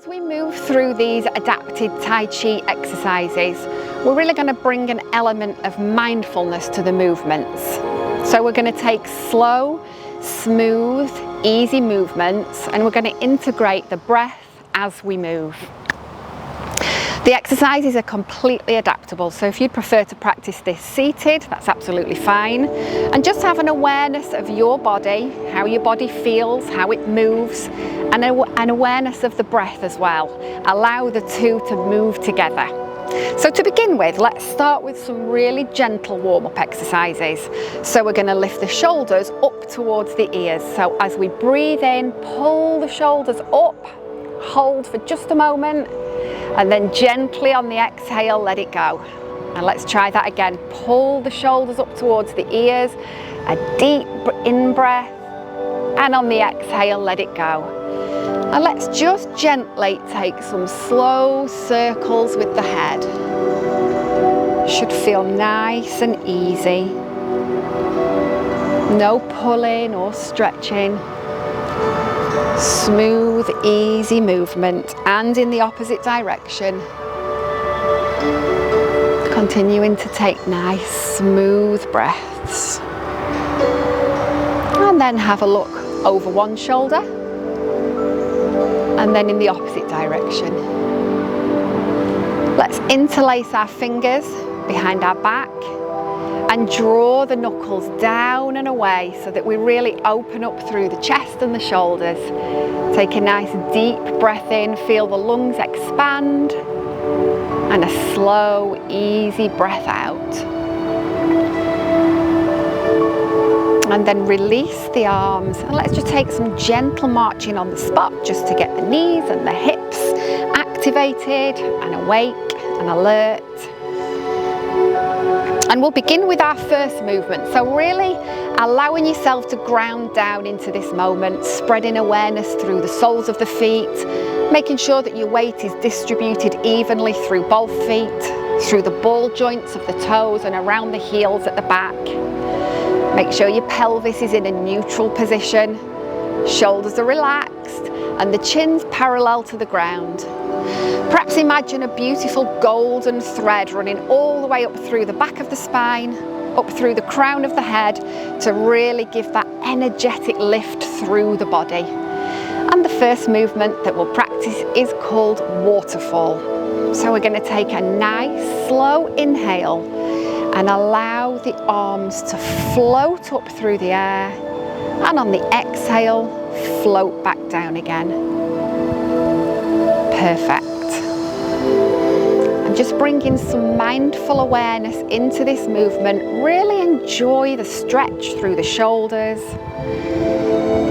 As we move through these adapted Tai Chi exercises, we're really going to bring an element of mindfulness to the movements. So we're going to take slow, smooth, easy movements, and we're going to integrate the breath as we move. The exercises are completely adaptable, so if you'd prefer to practice this seated, that's absolutely fine. And just have an awareness of your body, how your body feels, how it moves, and an awareness of the breath as well. Allow the two to move together. So to begin with, let's start with some really gentle warm-up exercises. So we're going to lift the shoulders up towards the ears. So as we breathe in, pull the shoulders up, hold for just a moment, and then gently on the exhale, let it go. And let's try that again. Pull the shoulders up towards the ears, a deep in-breath, and on the exhale, let it go. And let's just gently take some slow circles with the head. Should feel nice and easy. No pulling or stretching. Smooth, easy movement, and in the opposite direction. Continuing to take nice, smooth breaths. And then have a look over one shoulder, and then in the opposite direction. Let's interlace our fingers behind our back and draw the knuckles down and away so that we really open up through the chest and the shoulders. Take a nice deep breath in, feel the lungs expand, and a slow, easy breath out. And then release the arms, and let's just take some gentle marching on the spot just to get the knees and the hips activated and awake and alert. And we'll begin with our first movement. So really allowing yourself to ground down into this moment, spreading awareness through the soles of the feet, making sure that your weight is distributed evenly through both feet, through the ball joints of the toes and around the heels at the back. Make sure your pelvis is in a neutral position, shoulders are relaxed, and the chin's parallel to the ground. Perhaps imagine a beautiful golden thread running all the way up through the back of the spine, up through the crown of the head, to really give that energetic lift through the body. And the first movement that we'll practice is called Waterfall. So we're going to take a nice slow inhale and allow the arms to float up through the air, and on the exhale, float back down again. Perfect. And just bringing some mindful awareness into this movement. Really enjoy the stretch through the shoulders.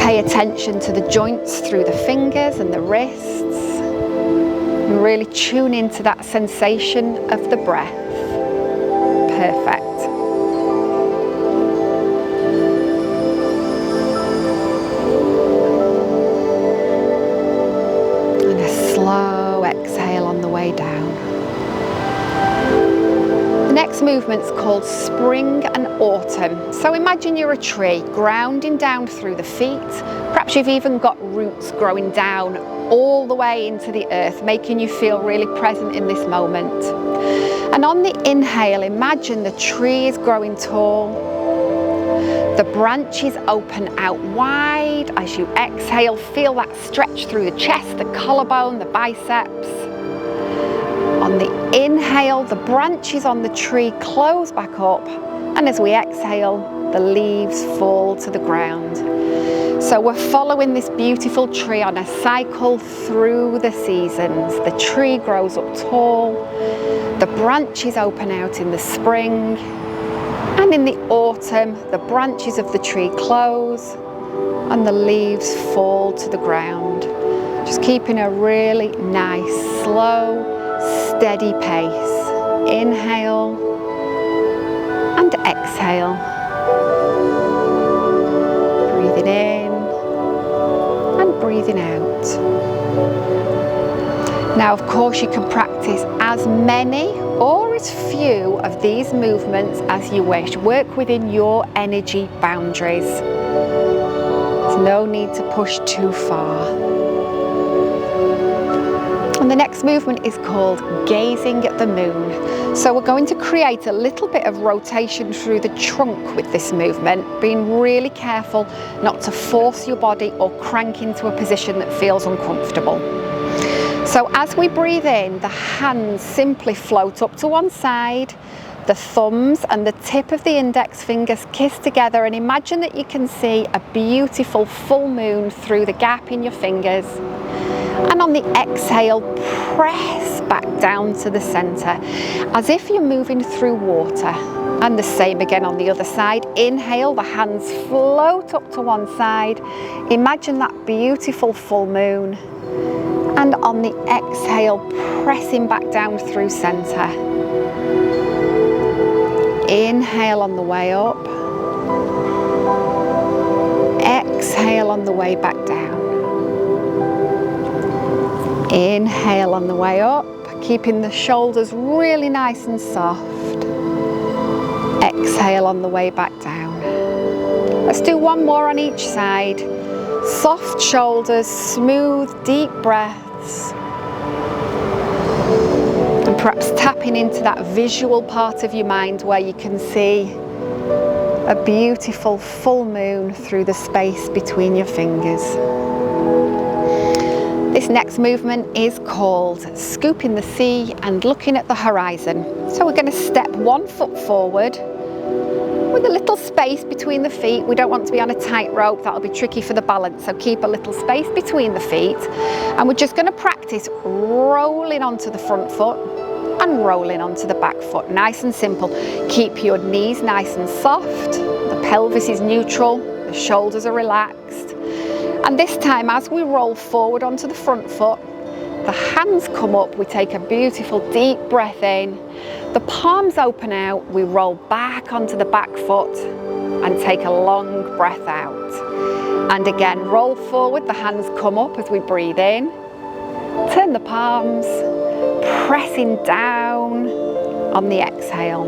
Pay attention to the joints through the fingers and the wrists. And really tune into that sensation of the breath. Perfect. And a slow exhale on the way down. The next movement's called Spring and Autumn. So imagine you're a tree grounding down through the feet. Perhaps you've even got roots growing down all the way into the earth, making you feel really present in this moment. And on the inhale, imagine the tree is growing tall. The branches open out wide. As you exhale, feel that stretch through the chest, the collarbone, the biceps. On the inhale, the branches on the tree close back up. And as we exhale, the leaves fall to the ground. So we're following this beautiful tree on a cycle through the seasons. The tree grows up tall, the branches open out in the spring, and in the autumn, the branches of the tree close and the leaves fall to the ground. Just keeping a really nice, slow, steady pace. Inhale and exhale. Breathing in and breathing out. Now, of course, you can practice as many or as few of these movements as you wish. Work within your energy boundaries. There's no need to push too far. And the next movement is called gazing at the moon. So we're going to create a little bit of rotation through the trunk with this movement, being really careful not to force your body or crank into a position that feels uncomfortable. So as we breathe in, the hands simply float up to one side, the thumbs and the tip of the index fingers kiss together, and imagine that you can see a beautiful full moon through the gap in your fingers. And on the exhale, press back down to the center as if you're moving through water. And the same again on the other side. Inhale, the hands float up to one side. Imagine that beautiful full moon. And on the exhale, pressing back down through center. Inhale on the way up. Exhale on the way back down. Inhale on the way up, keeping the shoulders really nice and soft. Exhale on the way back down. Let's do one more on each side. Soft shoulders, smooth, deep breaths. And perhaps tapping into that visual part of your mind where you can see a beautiful full moon through the space between your fingers. This next movement is called scooping the sea and looking at the horizon. So we're going to step 1 foot forward with a little space between the feet. We don't want to be on a tightrope, that'll be tricky for the balance, so keep a little space between the feet. And we're just going to practice rolling onto the front foot and rolling onto the back foot. Nice and simple. Keep your knees nice and soft, the pelvis is neutral, the shoulders are relaxed. And this time, as we roll forward onto the front foot, the hands come up, we take a beautiful deep breath in, the palms open out, we roll back onto the back foot and take a long breath out. And again, roll forward, the hands come up as we breathe in, turn the palms, pressing down on the exhale.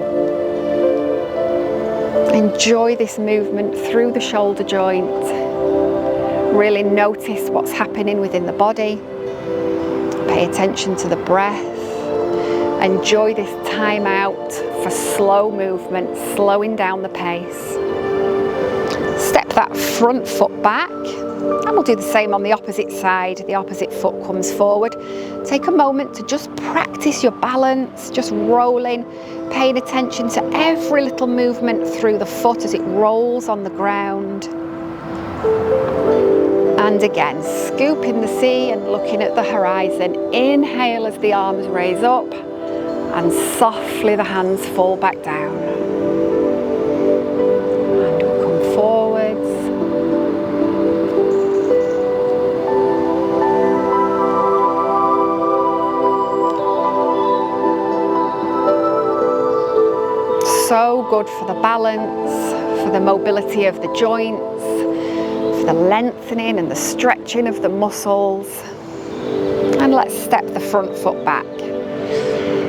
Enjoy this movement through the shoulder joint. Really notice what's happening within the body. Pay attention to the breath. Enjoy this time out for slow movement, slowing down the pace. Step that front foot back, and we'll do the same on the opposite side. The opposite foot comes forward. Take a moment to just practice your balance, just rolling, paying attention to every little movement through the foot as it rolls on the ground. And again, scooping the sea and looking at the horizon. Inhale as the arms raise up and softly the hands fall back down. And we'll come forwards. So good for the balance, for the mobility of the joints, the lengthening and the stretching of the muscles. And let's step the front foot back.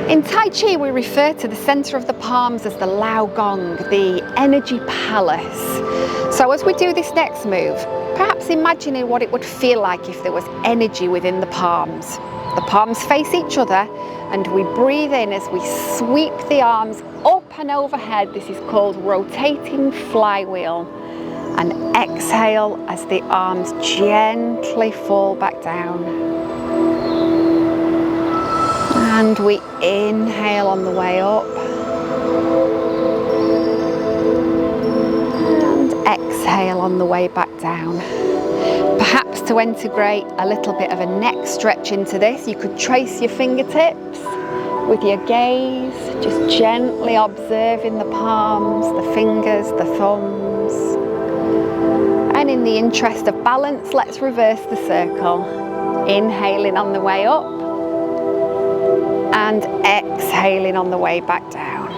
In Tai Chi, we refer to the center of the palms as the Lao Gong, the energy palace. So as we do this next move, perhaps imagining what it would feel like if there was energy within the palms. The palms face each other and we breathe in as we sweep the arms up and overhead. This is called rotating flywheel. And exhale as the arms gently fall back down. And we inhale on the way up. And exhale on the way back down. Perhaps to integrate a little bit of a neck stretch into this, you could trace your fingertips with your gaze, just gently observing the palms, the fingers, the thumbs. And in the interest of balance, let's reverse the circle. Inhaling on the way up and exhaling on the way back down.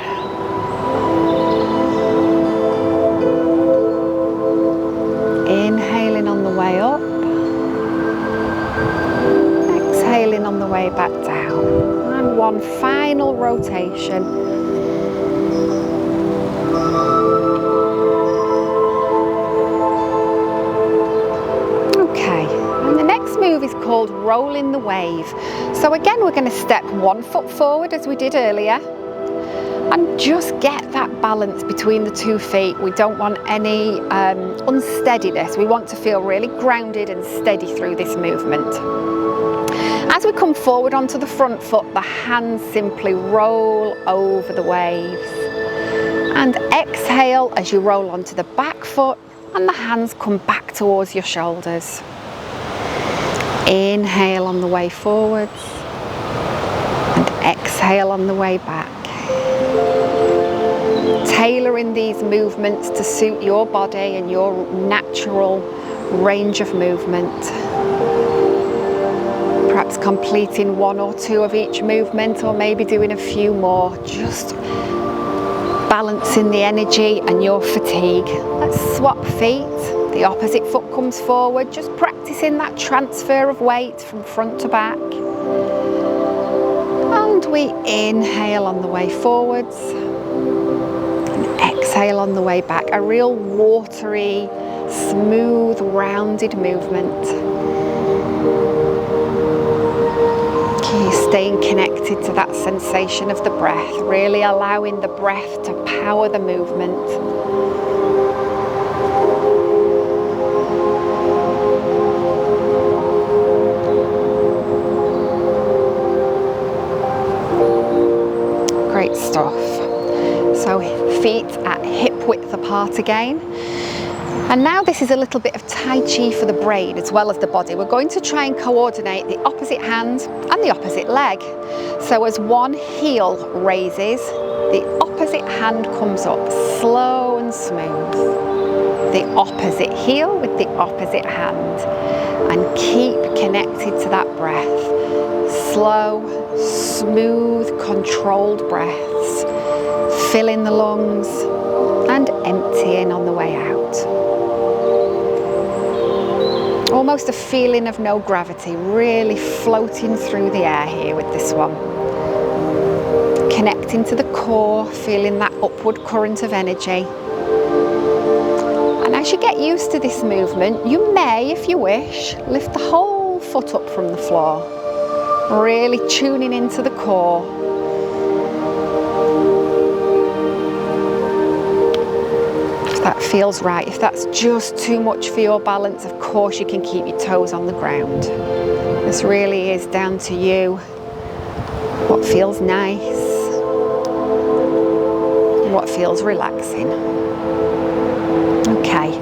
Inhaling on the way up, exhaling on the way back down. And one final rotation. Move is called rolling the wave. So again, we're going to step 1 foot forward as we did earlier, and just get that balance between the 2 feet. We don't want any unsteadiness. We want to feel really grounded and steady through this movement. As we come forward onto the front foot, the hands simply roll over the waves. And exhale as you roll onto the back foot, and the hands come back towards your shoulders. Inhale on the way forwards, and exhale on the way back. Tailoring these movements to suit your body and your natural range of movement. Perhaps completing 1 or 2 of each movement, or maybe doing a few more, just balancing the energy and your fatigue. Let's swap feet. The opposite foot comes forward, just practicing that transfer of weight from front to back. And we inhale on the way forwards, and exhale on the way back. A real watery, smooth, rounded movement. Staying connected to that sensation of the breath, really allowing the breath to power the movement. Great stuff. So feet at hip width apart again. And now this is a little bit of Tai Chi for the brain as well as the body. We're going to try and coordinate the opposite hand and the opposite leg. So as one heel raises, the opposite hand comes up, slow and smooth. The opposite heel with the opposite hand. And keep connected to that breath. Slow, smooth, controlled breaths. Filling the lungs and emptying on the way out. Almost a feeling of no gravity, really floating through the air here with this one. Connecting to the core, feeling that upward current of energy. And as you get used to this movement, you may, if you wish, lift the whole foot up from the floor. Really tuning into the core. That feels right. If that's just too much for your balance, of course you can keep your toes on the ground. This really is down to you. What feels nice, what feels relaxing. Okay,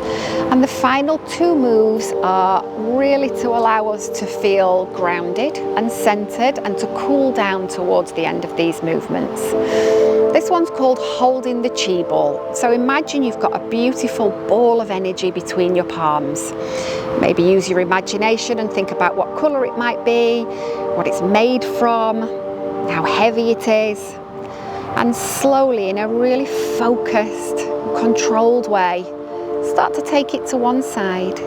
and the final 2 moves are really to allow us to feel grounded and centered and to cool down towards the end of these movements. This one's called holding the chi ball. So imagine you've got a beautiful ball of energy between your palms. Maybe use your imagination and think about what colour it might be, what it's made from, how heavy it is. And slowly, in a really focused, controlled way, start to take it to one side.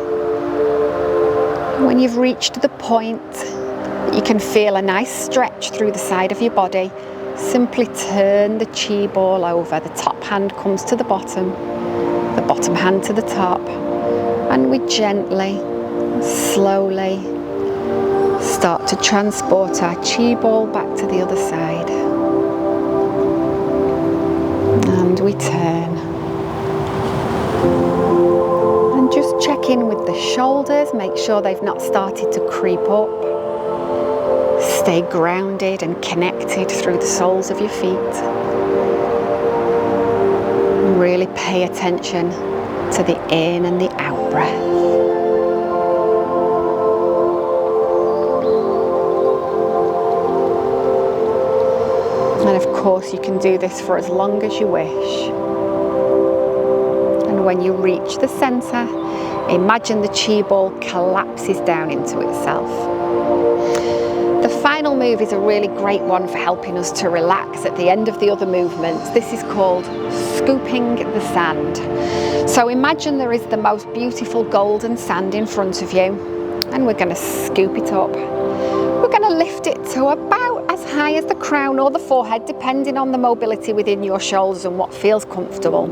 When you've reached the point that you can feel a nice stretch through the side of your body, simply turn the chi ball over. The top hand comes to the bottom hand to the top, and we gently, slowly start to transport our chi ball back to the other side. And we turn. And just check in with the shoulders, make sure they've not started to creep up. Stay grounded and connected through the soles of your feet. Really pay attention to the in and the out breath. And of course you can do this for as long as you wish. And when you reach the center, imagine the chi ball collapses down into itself. The final move is a really great one for helping us to relax at the end of the other movements. This is called scooping the sand. So imagine there is the most beautiful golden sand in front of you, and we're going to scoop it up. We're going to lift it to about as high as the crown or the forehead, depending on the mobility within your shoulders and what feels comfortable.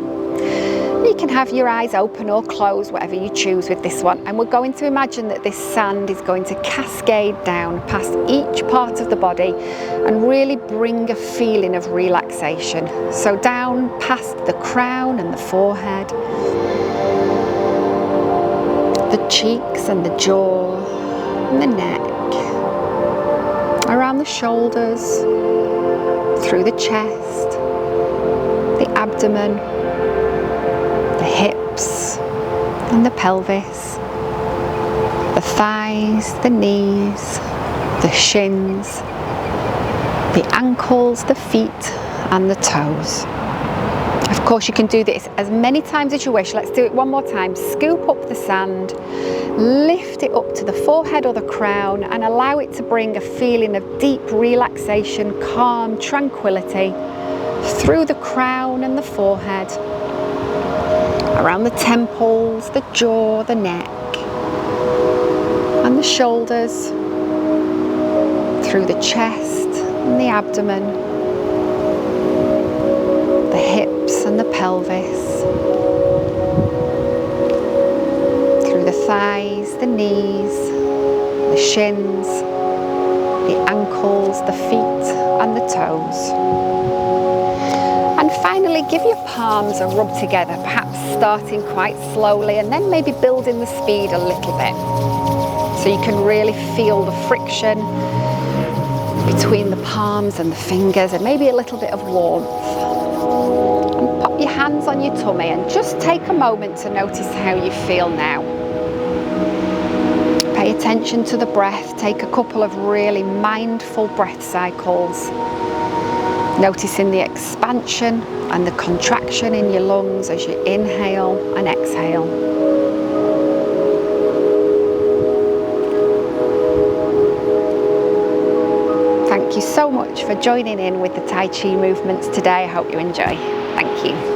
You can have your eyes open or closed, whatever you choose with this one. And we're going to imagine that this sand is going to cascade down past each part of the body and really bring a feeling of relaxation. So down past the crown and the forehead, the cheeks and the jaw and the neck, around the shoulders, through the chest, the abdomen, the hips and the pelvis, the thighs, the knees, the shins, the ankles, the feet and the toes. Of course, you can do this as many times as you wish. Let's do it one more time. Scoop up the sand, lift it up to the forehead or the crown and allow it to bring a feeling of deep relaxation, calm, tranquility through the crown and the forehead, around the temples, the jaw, the neck and the shoulders, through the chest and the abdomen, the hips and the pelvis, through the thighs, the knees, the shins, the ankles, the feet and the toes. And finally, give your palms a rub together, perhaps starting quite slowly and then maybe building the speed a little bit. So you can really feel the friction between the palms and the fingers and maybe a little bit of warmth. And pop your hands on your tummy and just take a moment to notice how you feel now. Pay attention to the breath. Take a couple of really mindful breath cycles, noticing the expansion and the contraction in your lungs as you inhale and exhale. Thank you so much for joining in with the Tai Chi movements today. I hope you enjoy. Thank you.